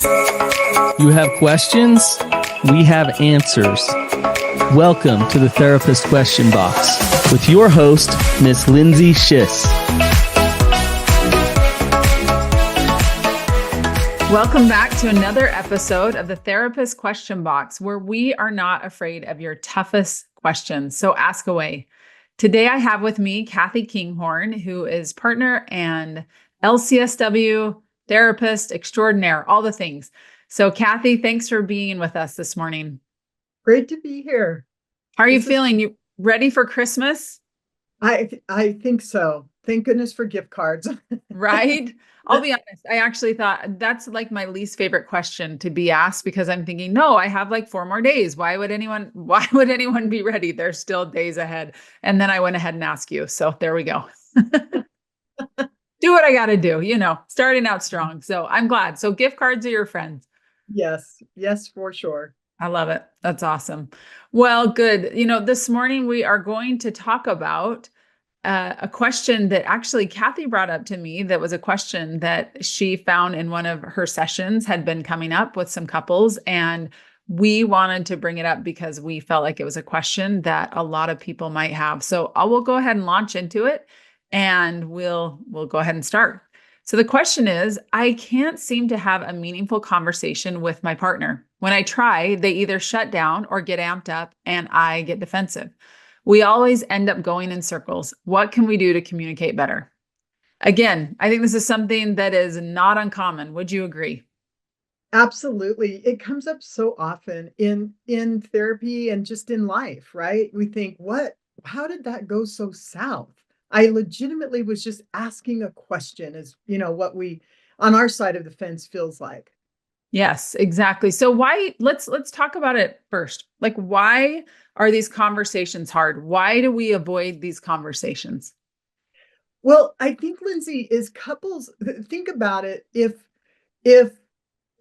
You have questions? We have answers. Welcome to the Therapist Question Box with your host, Miss Lindsay Schiss. Welcome back to another episode of the Therapist Question Box, where we are not afraid of your toughest questions. So ask away. Today I have with me Kathy Kinghorn, who is partner and LCSW therapist extraordinaire, all the things. So Kathy, thanks for being with us this morning. Great to be here. How are you feeling? You ready for Christmas? I think so. Thank goodness for gift cards. Right? I'll be honest. I actually thought that's like my least favorite question to be asked, because I'm thinking, no, I have like 4 more days. Why would anyone be ready? There's still days ahead. And then I went ahead and asked you. So there we go. Do what I got to do, starting out strong. So I'm glad. So gift cards are your friends. Yes, for sure. I love it. That's awesome. Well, good. This morning we are going to talk about a question that actually Kathy brought up to me. That was a question that she found in one of her sessions had been coming up with some couples. And we wanted to bring it up because we felt like it was a question that a lot of people might have. So I will go ahead and launch into it, and we'll go ahead and start. So the question is, I can't seem to have a meaningful conversation with my partner. When I try, they either shut down or get amped up, and I get defensive. We always end up going in circles. What can we do to communicate better? Again, I think this is something that is not uncommon. Would you agree? Absolutely. It comes up so often in therapy and just in life, right? We think, how did that go so south? I legitimately was just asking a question, is, what we on our side of the fence feels like. Yes, exactly. So let's talk about it first. Like, why are these conversations hard? Why do we avoid these conversations? Well, I think, Lindsay, is couples, think about it. If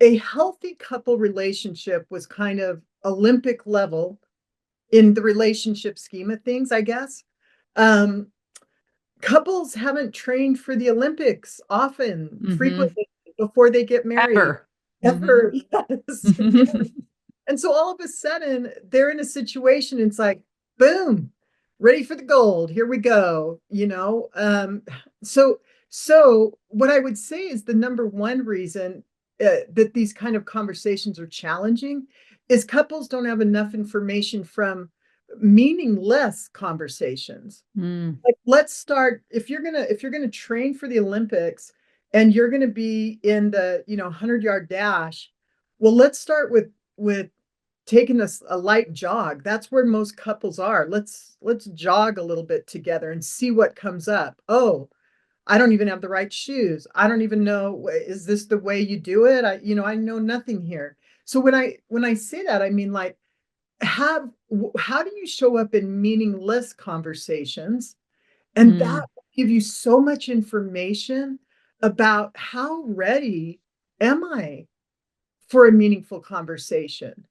a healthy couple relationship was kind of Olympic level in the relationship scheme of things, I guess, couples haven't trained for the Olympics frequently before they get married. Ever. Yes. Yes. And so all of a sudden they're in a situation, it's like, boom, ready for the gold. Here we go. So what I would say is the number one reason that these kind of conversations are challenging is couples don't have enough information from meaningless conversations. Like, let's start, if you're gonna train for the Olympics and you're gonna be in the 100-yard dash, well, let's start with taking a light jog. That's where most couples are. Let's jog a little bit together and see what comes up. Oh, I don't even have the right shoes. I don't even know, is this the way you do it? I know nothing here. So when I say that, I mean, like, how do you show up in meaningless conversations? And that will give you so much information about how ready am I for a meaningful conversation.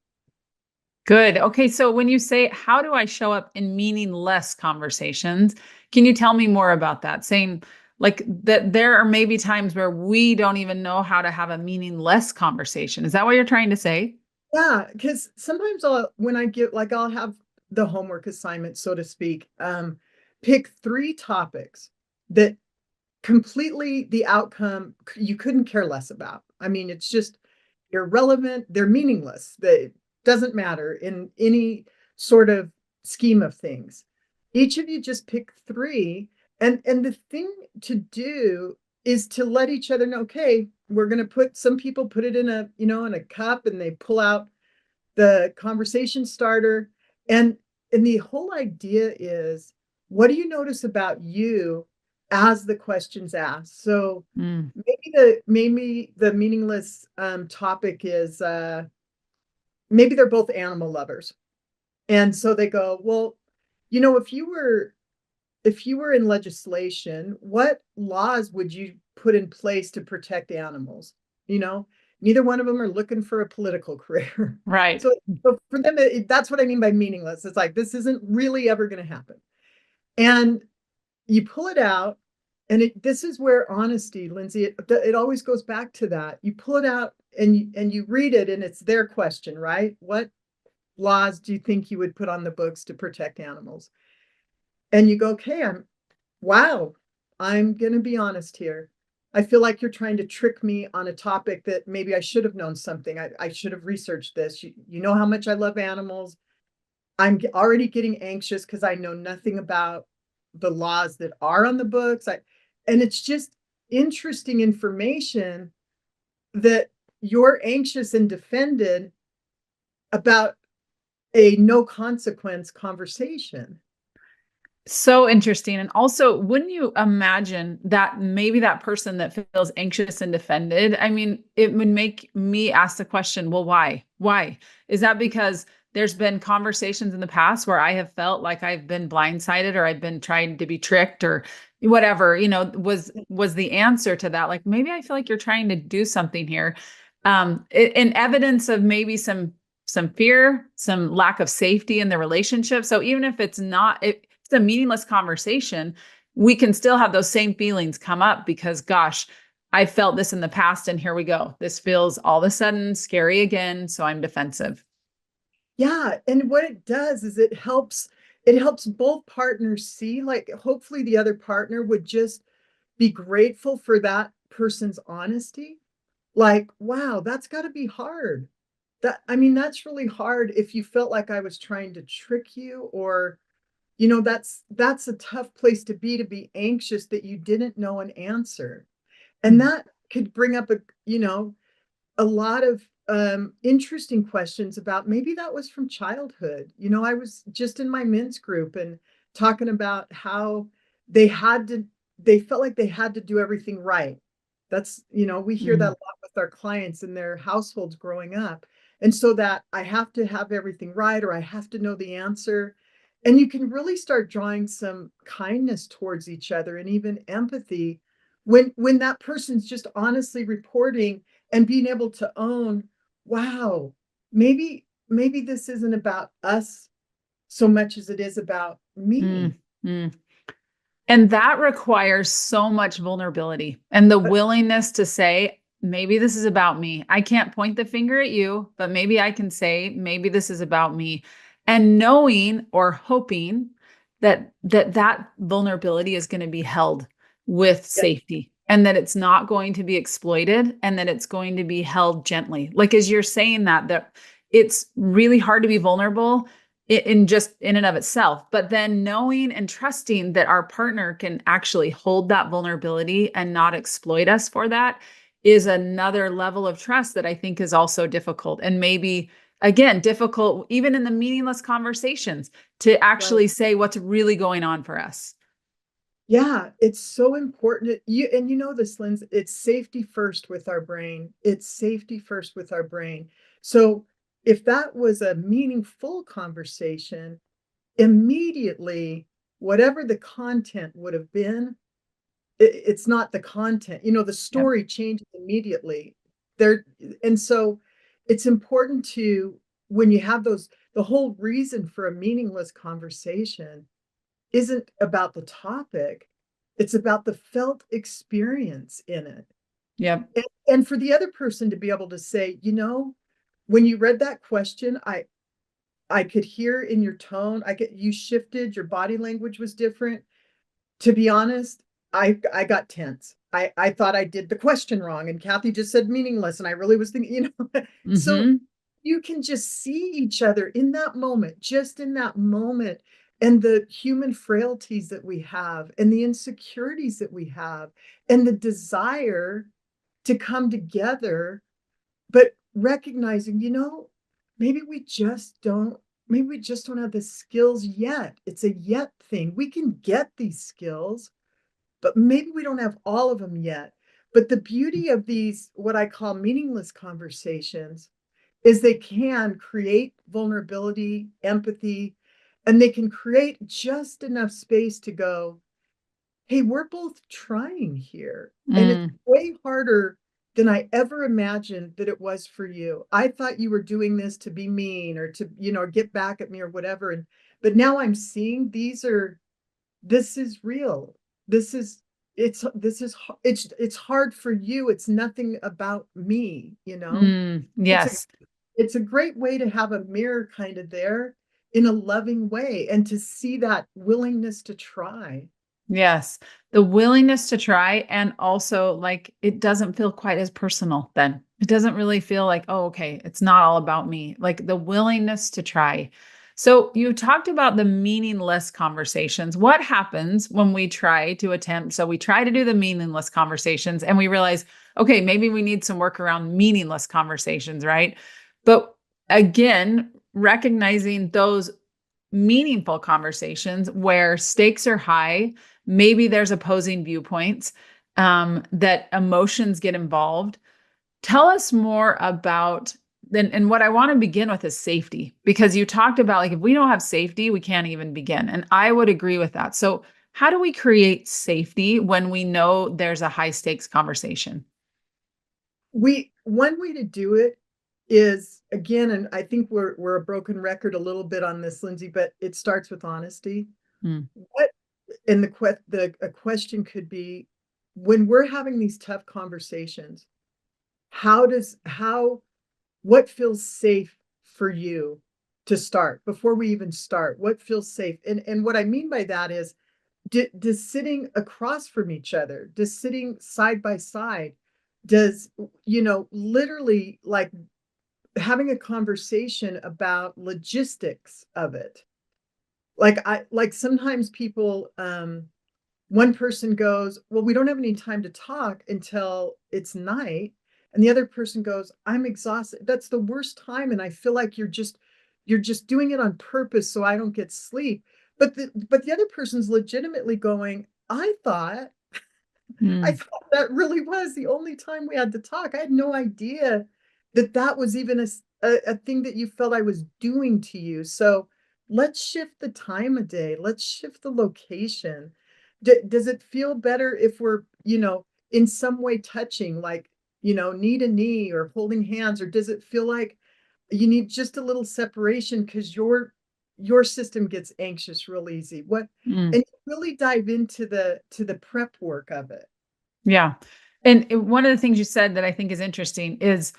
Good. Okay. So when you say, how do I show up in meaningless conversations? Can you tell me more about that? Saying like that there are maybe times where we don't even know how to have a meaningless conversation. Is that what you're trying to say? Yeah, because sometimes I'll have the homework assignment, so to speak, pick 3 topics that completely the outcome you couldn't care less about. I mean, it's just irrelevant. They're meaningless. They doesn't matter in any sort of scheme of things. Each of you just pick 3, and the thing to do is to let each other know, okay, we're going to some people put it in a cup, and they pull out the conversation starter. And the whole idea is, what do you notice about you as the question's asked? So maybe the meaningless topic is, maybe they're both animal lovers. And so they go, well, if you were in legislation, what laws would you put in place to protect animals? Neither one of them are looking for a political career. Right. So for them, that's what I mean by meaningless. It's like, this isn't really ever going to happen. And you pull it out, and this is where honesty, Lindsay, it always goes back to that. You pull it out and you read it and it's their question, right? What laws do you think you would put on the books to protect animals? And you go, okay, wow, I'm going to be honest here. I feel like you're trying to trick me on a topic that maybe I should have known something. I should have researched this. You know how much I love animals. I'm already getting anxious because I know nothing about the laws that are on the books. And it's just interesting information that you're anxious and defended about a no consequence conversation. So interesting. And also, wouldn't you imagine that maybe that person that feels anxious and defended, I mean, it would make me ask the question, well, why? Why? Is that because there's been conversations in the past where I have felt like I've been blindsided or I've been trying to be tricked or whatever, was the answer to that? Like, maybe I feel like you're trying to do something here. In evidence of maybe some fear, some lack of safety in the relationship. So even if it's a meaningless conversation, we can still have those same feelings come up because, gosh, I felt this in the past and here we go. This feels all of a sudden scary again. So I'm defensive. Yeah. And what it does is it helps both partners see, like, hopefully the other partner would just be grateful for that person's honesty. Like, wow, that's got to be hard. I mean, that's really hard if you felt like I was trying to trick you, or that's a tough place to be anxious that you didn't know an answer. And that could bring up a lot of interesting questions about maybe that was from childhood. I was just in my men's group and talking about how they had to, they felt like they had to do everything right. We hear that a lot with our clients in their households growing up. And so that I have to have everything right, or I have to know the answer. And you can really start drawing some kindness towards each other and even empathy when that person's just honestly reporting and being able to own, wow, maybe this isn't about us so much as it is about me. Mm-hmm. And that requires so much vulnerability and the willingness to say, maybe this is about me. I can't point the finger at you, but maybe I can say, maybe this is about me. And knowing or hoping that vulnerability is going to be held with Yeah. safety and that it's not going to be exploited and that it's going to be held gently. Like, as you're saying that it's really hard to be vulnerable in and of itself, but then knowing and trusting that our partner can actually hold that vulnerability and not exploit us for that is another level of trust that I think is also difficult, and maybe again difficult even in the meaningless conversations to actually say what's really going on for us. Yeah, it's so important. You know this, Lindsay, it's safety first with our brain. It's safety first with our brain. So if that was a meaningful conversation, immediately, whatever the content would have been, it's not the content. The Yep. story changes immediately. And so it's important to, when you have the whole reason for a meaningless conversation isn't about the topic, it's about the felt experience in it. Yep. And for the other person to be able to say, when you read that question, I could hear in your tone, you shifted, your body language was different. To be honest, I got tense. I thought I did the question wrong, and Kathy just said meaningless, and I really was thinking, so Mm-hmm. you can just see each other in that moment, just in that moment, and the human frailties that we have, and the insecurities that we have, and the desire to come together, but recognizing, maybe we just don't, maybe we just don't have the skills yet. It's a yet thing. We can get these skills, but maybe we don't have all of them yet. But the beauty of these, what I call meaningless conversations, is they can create vulnerability, empathy, and they can create just enough space to go, hey, we're both trying here. And it's way harder than I ever imagined that it was for you. I thought you were doing this to be mean or to, get back at me or whatever. But now I'm seeing this is real. This is it's hard for you. It's nothing about me, you know? It's a Yes. it's a great way to have a mirror kind of there in a loving way and to see that willingness to try. Yes. The willingness to try. And also, like, it doesn't feel quite as personal then. It doesn't really feel like, oh, okay, it's not all about me. Like the willingness to try. So, you talked about the meaningless conversations. What happens when we try to attempt? So, we try to do the meaningless conversations and we realize, okay, maybe we need some work around meaningless conversations, right? But again, recognizing those meaningful conversations where stakes are high, maybe there's opposing viewpoints, that emotions get involved. Tell us more about and what I want to begin with is safety, because you talked about like if we don't have safety, we can't even begin. And I would agree with that. So, how do we create safety when we know there's a high stakes conversation? One way to do it is, again, and I think we're a broken record a little bit on this, Lindsay, but it starts with honesty. Mm, What and the a question could be, when we're having these tough conversations, how what feels safe for you to start before we even start? What feels safe? And what I mean by that is, does sitting across from each other, does sitting side by side, does, literally like having a conversation about logistics of it. Like sometimes people, one person goes, well, we don't have any time to talk until it's night. And the other person goes, I'm exhausted. That's the worst time. And I feel like you're just doing it on purpose so I don't get sleep. But the other person's legitimately going, I mm, thought that really was the only time we had to talk. I had no idea that that was even a thing that you felt I was doing to you. So let's shift the time of day. Let's shift the location. Does it feel better if we're, in some way touching, like, knee to knee or holding hands? Or does it feel like you need just a little separation because your system gets anxious real easy? mm. And really dive into the prep work of it. Yeah. And one of the things you said that I think is interesting is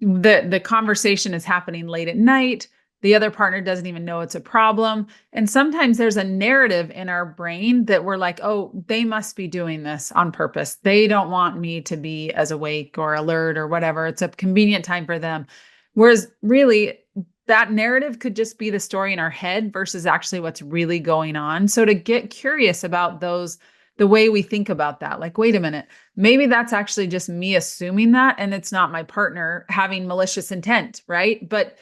the conversation is happening late at night. The other partner doesn't even know it's a problem. And sometimes there's a narrative in our brain that we're like, oh, they must be doing this on purpose. They don't want me to be as awake or alert or whatever. It's a convenient time for them. Whereas really, that narrative could just be the story in our head versus actually what's really going on. So to get curious about the way we think about that, like, wait a minute, maybe that's actually just me assuming that and it's not my partner having malicious intent, right? But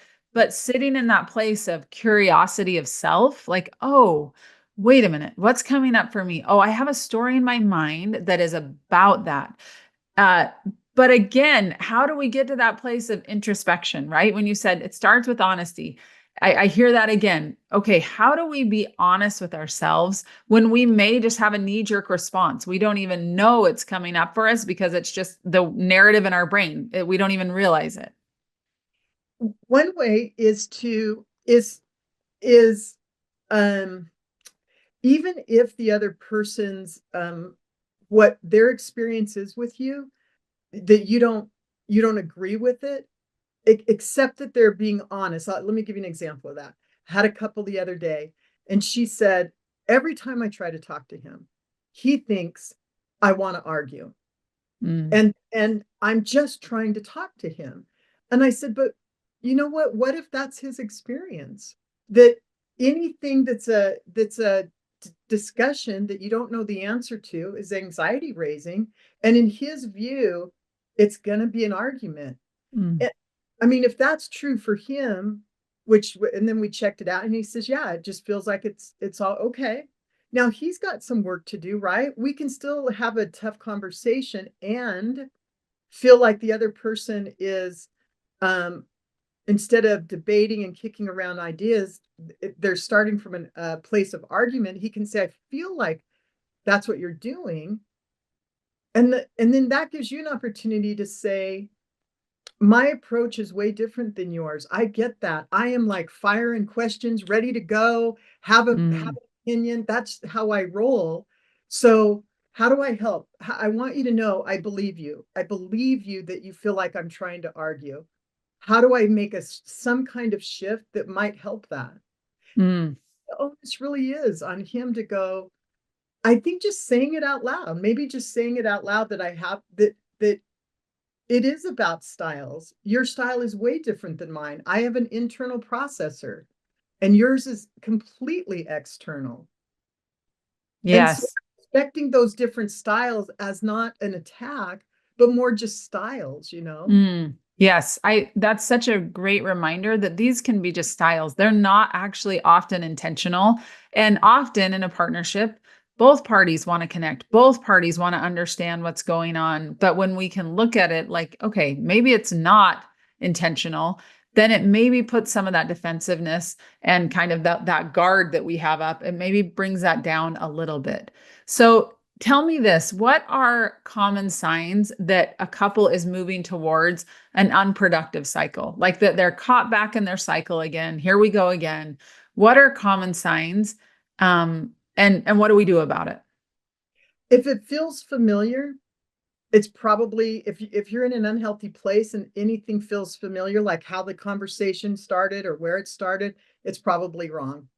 sitting in that place of curiosity of self, like, oh, wait a minute, what's coming up for me? Oh, I have a story in my mind that is about that. Uh, but again, how do we get to that place of introspection, right? When you said it starts with honesty, I hear that again. Okay, how do we be honest with ourselves when we may just have a knee-jerk response? We don't even know it's coming up for us because it's just the narrative in our brain. We don't even realize it. One way is um even if the other person's what their experience is with you, that you don't agree with it, accept that they're being honest. Let me give you an example of that. Had a couple the other day, and she said, every time I try to talk to him, he thinks I want to argue. Mm, And I'm just trying to talk to him. And I said, but you know what? What if that's his experience? That anything that's a discussion that you don't know the answer to is anxiety raising. And in his view, it's going to be an argument. mm, Eh, I mean, if that's true for him, and then we checked it out and he says, yeah, it just feels like it's all okay. Now he's got some work to do, right? We can still have a tough conversation and feel like the other person is, um, instead of debating and kicking around ideas, they're starting from a place of argument. He can say, I feel like that's what you're doing. And then that gives you an opportunity to say, my approach is way different than yours. I get that. I am like firing questions, ready to go, have an mm, opinion. That's how I roll. So How do I help? I want you to know I believe you. I believe you that you feel like I'm trying to argue. How do I make some kind of shift that might help that? Mm. The onus really is on him to go, I think just saying it out loud, maybe just saying it out loud that I have that it is about styles. Your style is way different than mine. I have an internal processor and yours is completely external. And so Yes. expecting those different styles as not an attack, but more just styles, you know? Mm. Yes, that's such a great reminder that these can be just styles. They're not actually often intentional. And often in a partnership, both parties want to connect. Both parties want to understand what's going on. But when we can look at it like, okay, maybe it's not intentional, then it maybe puts some of that defensiveness and kind of that guard that we have up, and maybe brings that down a little bit. So tell me this, what are common signs that a couple is moving towards an unproductive cycle? Like that they're caught back in their cycle again. Here we go again. What are common signs? And what do we do about it? If it feels familiar, it's probably if you're in an unhealthy place and anything feels familiar, like how the conversation started or where it started, it's probably wrong.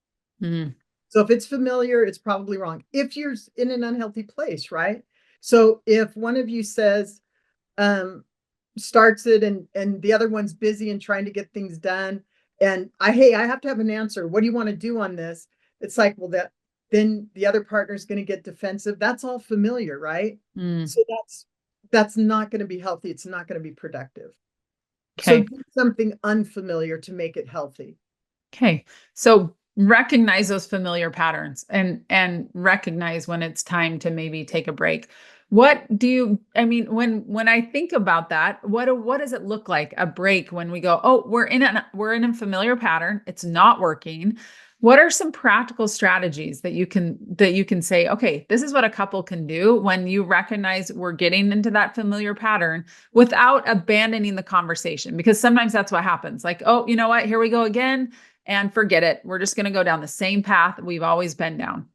Mm. So if it's familiar, it's probably wrong. If you're in an unhealthy place, right? So if one of you says, starts it and the other one's busy and trying to get things done, and hey, I have to have an answer. What do you want to do on this? It's like, well, then the other partner is going to get defensive. That's all familiar, right? Mm. So that's not going to be healthy. It's not going to be productive. So Okay. do something unfamiliar to make it healthy. Okay. So recognize those familiar patterns and recognize when it's time to maybe take a break. What do you, I mean, when I think about that, what does it look like, a break, when we go, oh, we're in a familiar pattern, it's not working. What are some practical strategies that you can say, okay, this is what a couple can do when you recognize we're getting into that familiar pattern without abandoning the conversation? Because sometimes that's what happens. Like, oh, you know what? Here we go again, and forget it. We're just going to go down the same path we've always been down.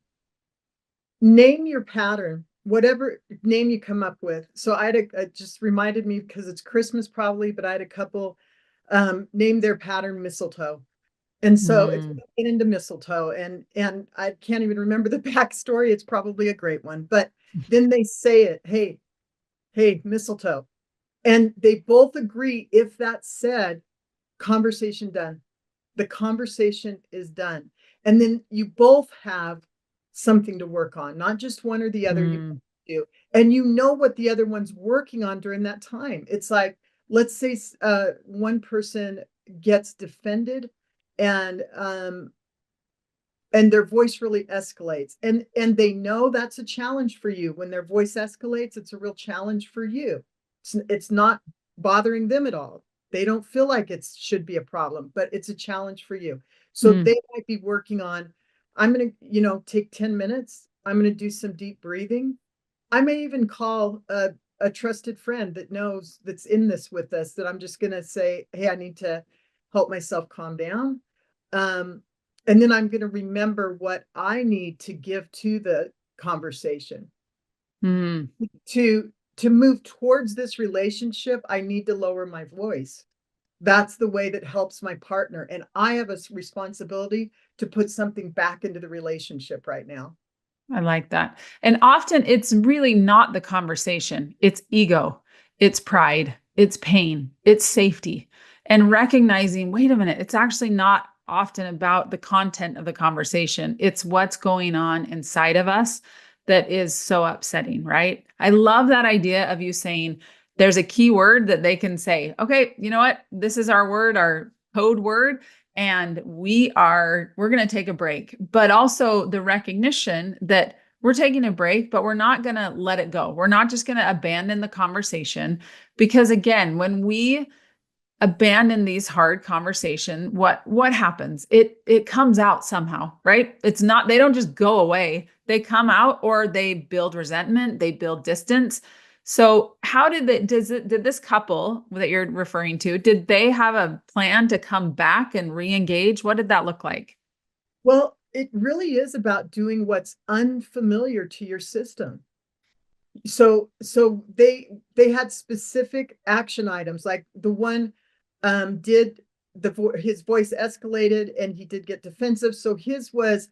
Name your pattern, whatever name you come up with. So it just reminded me because it's Christmas probably, but I had a couple name their pattern mistletoe. And so if Mm. we get into mistletoe and I can't even remember the backstory, it's probably a great one. But then they say it, hey, mistletoe. And they both agree, if that's said, conversation done. The conversation is done. And then you both have something to work on, not just one or the other. You Mm. do. And you know what the other one's working on during that time. It's like, let's say one person gets defended and their voice really escalates. And they know that's a challenge for you. When their voice escalates, it's a real challenge for you. It's not bothering them at all. They don't feel like it should be a problem, but it's a challenge for you. So Mm. they might be working on, I'm going to, take 10 minutes. I'm going to do some deep breathing. I may even call a trusted friend that knows, that's in this with us, that I'm just going to say, hey, I need to help myself calm down. And then I'm going to remember what I need to give to the conversation. Mm. To move towards this relationship, I need to lower my voice. That's the way that helps my partner. And I have a responsibility to put something back into the relationship right now. I like that. And often it's really not the conversation. It's ego, it's pride, it's pain, it's safety. And recognizing, wait a minute, it's actually not often about the content of the conversation. It's what's going on inside of us that is so upsetting, right? I love that idea of you saying there's a key word that they can say, okay, you know what? This is our word, our code word, and we're going to take a break. But also the recognition that we're taking a break, but we're not going to let it go. We're not just going to abandon the conversation, because again, when we abandon these hard conversations, what happens? It comes out somehow, right? It's not, they don't just go away. They come out, or they build resentment, they build distance. So how did did this couple that you're referring to, did they have a plan to come back and re-engage? What did that look like? Well, it really is about doing what's unfamiliar to your system. So they had specific action items, like the one did his voice escalated and he did get defensive. So his was,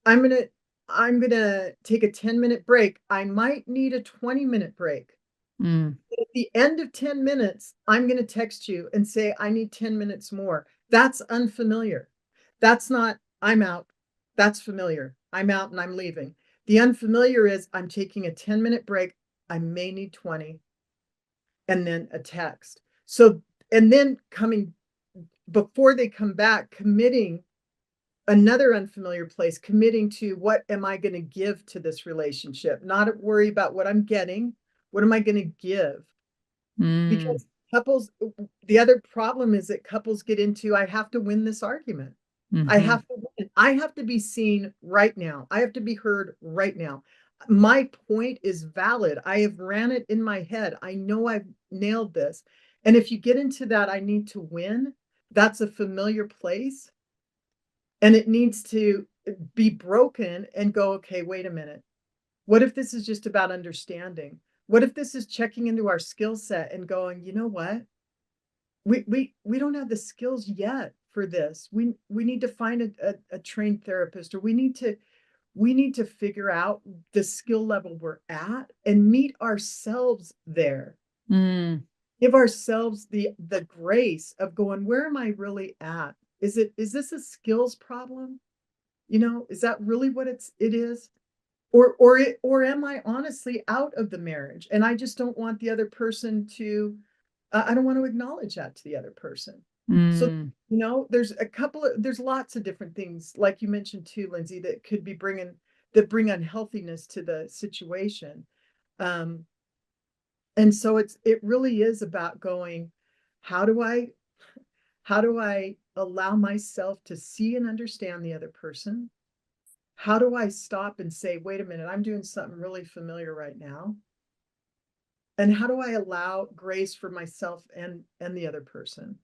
I'm gonna I'm gonna take a 10-minute break. I might need a 20-minute break. Mm. At the end of 10 minutes, I'm gonna text you and say I need 10 minutes more. That's unfamiliar. That's not I'm out. That's familiar. I'm out and I'm leaving. The unfamiliar is I'm taking a 10-minute break. I may need 20, and then a text. So, and then coming before they come back, committing another unfamiliar place, committing to what am I going to give to this relationship? Not worry about what I'm getting. What am I going to give? Mm. Because couples, the other problem is that couples get into, I have to win this argument. I Mm-hmm. have to win. I have to be seen right now. I have to be heard right now. My point is valid. I have ran it in my head. I know I've nailed this. And if you get into that, I need to win. That's a familiar place. And it needs to be broken and go, okay, wait a minute. What if this is just about understanding? What if this is checking into our skill set and going, you know what? We don't have the skills yet for this. We need to find a trained therapist, or we need to figure out the skill level we're at and meet ourselves there. Mm. Give ourselves the grace of going, where am I really at? Is this a skills problem? You know, is that really what it is? Or am I honestly out of the marriage and I just don't want the other person to I don't want to acknowledge that to the other person. So, Mm. you know, there's lots of different things, like you mentioned too, Lindsay, that could be that bring unhealthiness to the situation. Um, and so it really is about going, how do I, how do I allow myself to see and understand the other person? How do I stop and say, wait a minute, I'm doing something really familiar right now? And how do I allow grace for myself and the other person?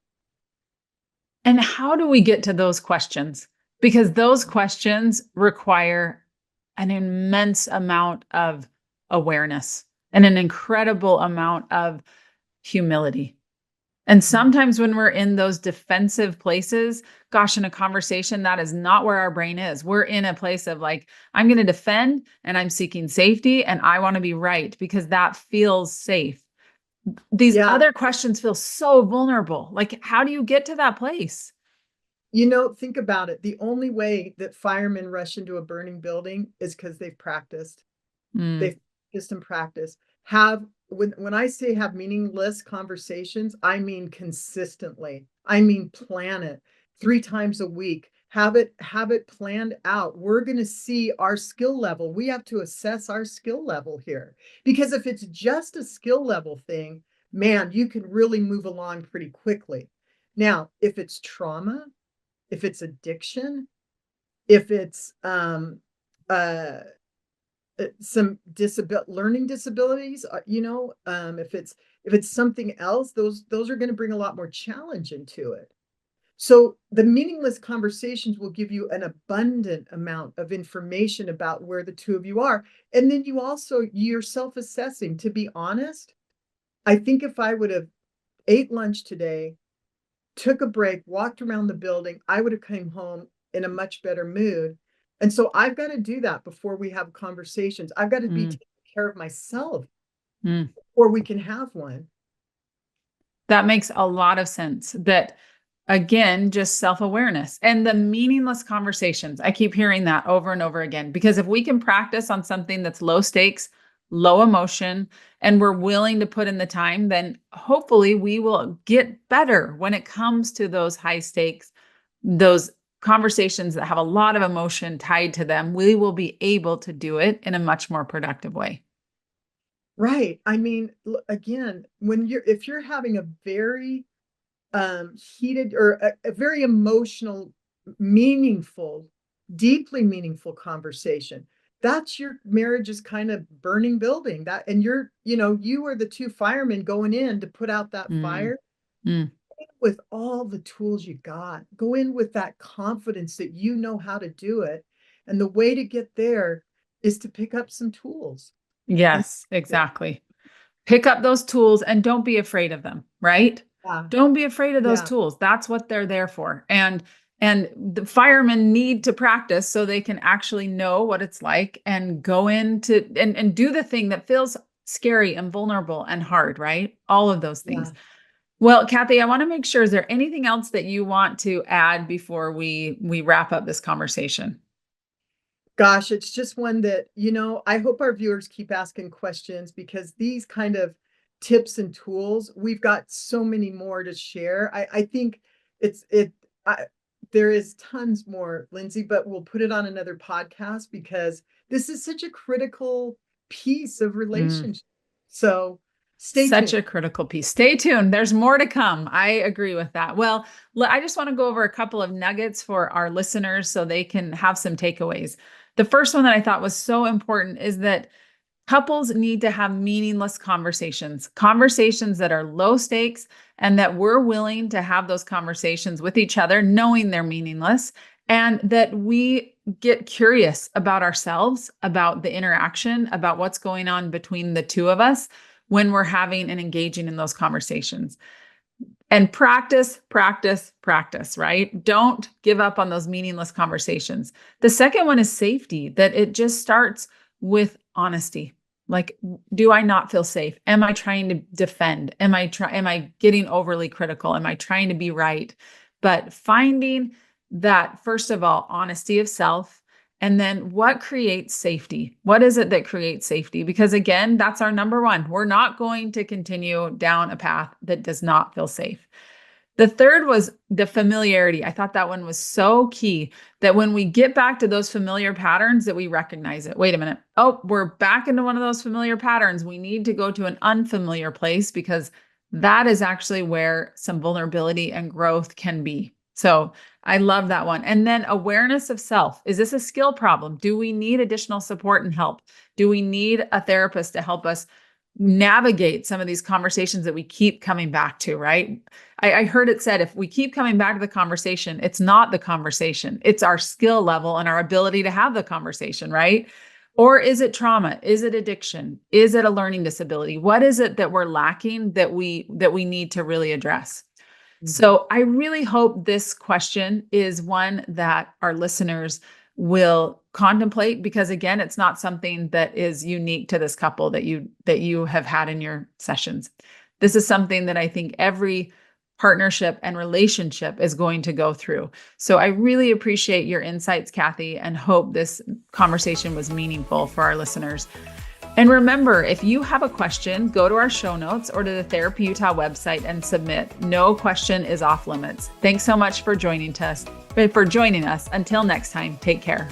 And how do we get to those questions? Because those questions require an immense amount of awareness and an incredible amount of humility. And sometimes when we're in those defensive places, gosh, in a conversation, that is not where our brain is. We're in a place of like, I'm going to defend and I'm seeking safety and I want to be right because that feels safe. These Yeah, other questions feel so vulnerable. Like, how do you get to that place? you know, think about it. The only way that firemen rush into a burning building is because they've practiced. Mm. They've practiced and practiced. Have when I say have meaningless conversations, I mean consistently. I mean plan it 3 times a week. Have it planned out. We're going to see our skill level. We have to assess our skill level here. Because if it's just a skill level thing, man, you can really move along pretty quickly. Now, if it's trauma, if it's addiction, if it's uh some learning disabilities, you know, if it's something else, those are going to bring a lot more challenge into it. So the meaningless conversations will give you an abundant amount of information about where the two of you are. And then you're self-assessing. To be honest, I think if I would have ate lunch today, took a break, walked around the building, I would have come home in a much better mood. And so I've got to do that before we have conversations. I've got to be Mm. taking care of myself Mm. before we can have one. That makes a lot of sense. That again, just self awareness and the meaningless conversations. I keep hearing that over and over again because if we can practice on something that's low stakes, low emotion, and we're willing to put in the time, then hopefully we will get better when it comes to those high stakes, those conversations that have a lot of emotion tied to them. We will be able to do it in a much more productive way. Right. I mean, again, if you're having a very heated or a very emotional, meaningful, deeply meaningful conversation, that's your marriage is kind of burning building that, and you are the two firemen going in to put out that Mm. fire. Mm. With all the tools you got, go in with that confidence that you know how to do it. And the way to get there is to pick up some tools. Yes, exactly. Pick up those tools and don't be afraid of them, right? Yeah. Don't be afraid of those Yeah. tools. That's what they're there for. And the firemen need to practice so they can actually know what it's like and go into and do the thing that feels scary and vulnerable and hard, right? All of those things. Yeah. Well, Kathy, I want to make sure, is there anything else that you want to add before we wrap up this conversation? Gosh, it's just one that, I hope our viewers keep asking questions, because these kind of tips and tools, we've got so many more to share. I think it's it I, there is tons more, Lindsay, but we'll put it on another podcast, because this is such a critical piece of Mm. relationship. So stay Such tuned. a critical piece. Stay tuned. There's more to come. I agree with that. Well, I just want to go over a couple of nuggets for our listeners so they can have some takeaways. The first one that I thought was so important is that couples need to have meaningless conversations, conversations that are low stakes, and that we're willing to have those conversations with each other, knowing they're meaningless, and that we get curious about ourselves, about the interaction, about what's going on between the two of us when we're having and engaging in those conversations. And practice, practice, practice, right? Don't give up on those meaningless conversations. The second one is safety, that it just starts with honesty. Like, do I not feel safe? Am I trying to defend? Am I getting overly critical? Am I trying to be right? But finding that, first of all, honesty of self, and then what creates safety? What is it that creates safety? Because again, that's our number one. We're not going to continue down a path that does not feel safe. The third was the familiarity. I thought that one was so key, that when we get back to those familiar patterns, that we recognize it. Wait a minute. Oh, we're back into one of those familiar patterns. We need to go to an unfamiliar place, because that is actually where some vulnerability and growth can be. So I love that one. And then awareness of self. Is this a skill problem? Do we need additional support and help? Do we need a therapist to help us navigate some of these conversations that we keep coming back to, right? I heard it said, if we keep coming back to the conversation, it's not the conversation, it's our skill level and our ability to have the conversation, right? Or is it trauma? Is it addiction? Is it a learning disability? What is it that we're lacking that we need to really address? So I really hope this question is one that our listeners will contemplate, because again, it's not something that is unique to this couple that you have had in your sessions. This is something that I think every partnership and relationship is going to go through. So I really appreciate your insights, Kathy, and hope this conversation was meaningful for our listeners. And remember, if you have a question, go to our show notes or to the Therapy Utah website and submit. No question is off limits. Thanks so much for joining us. Until next time, take care.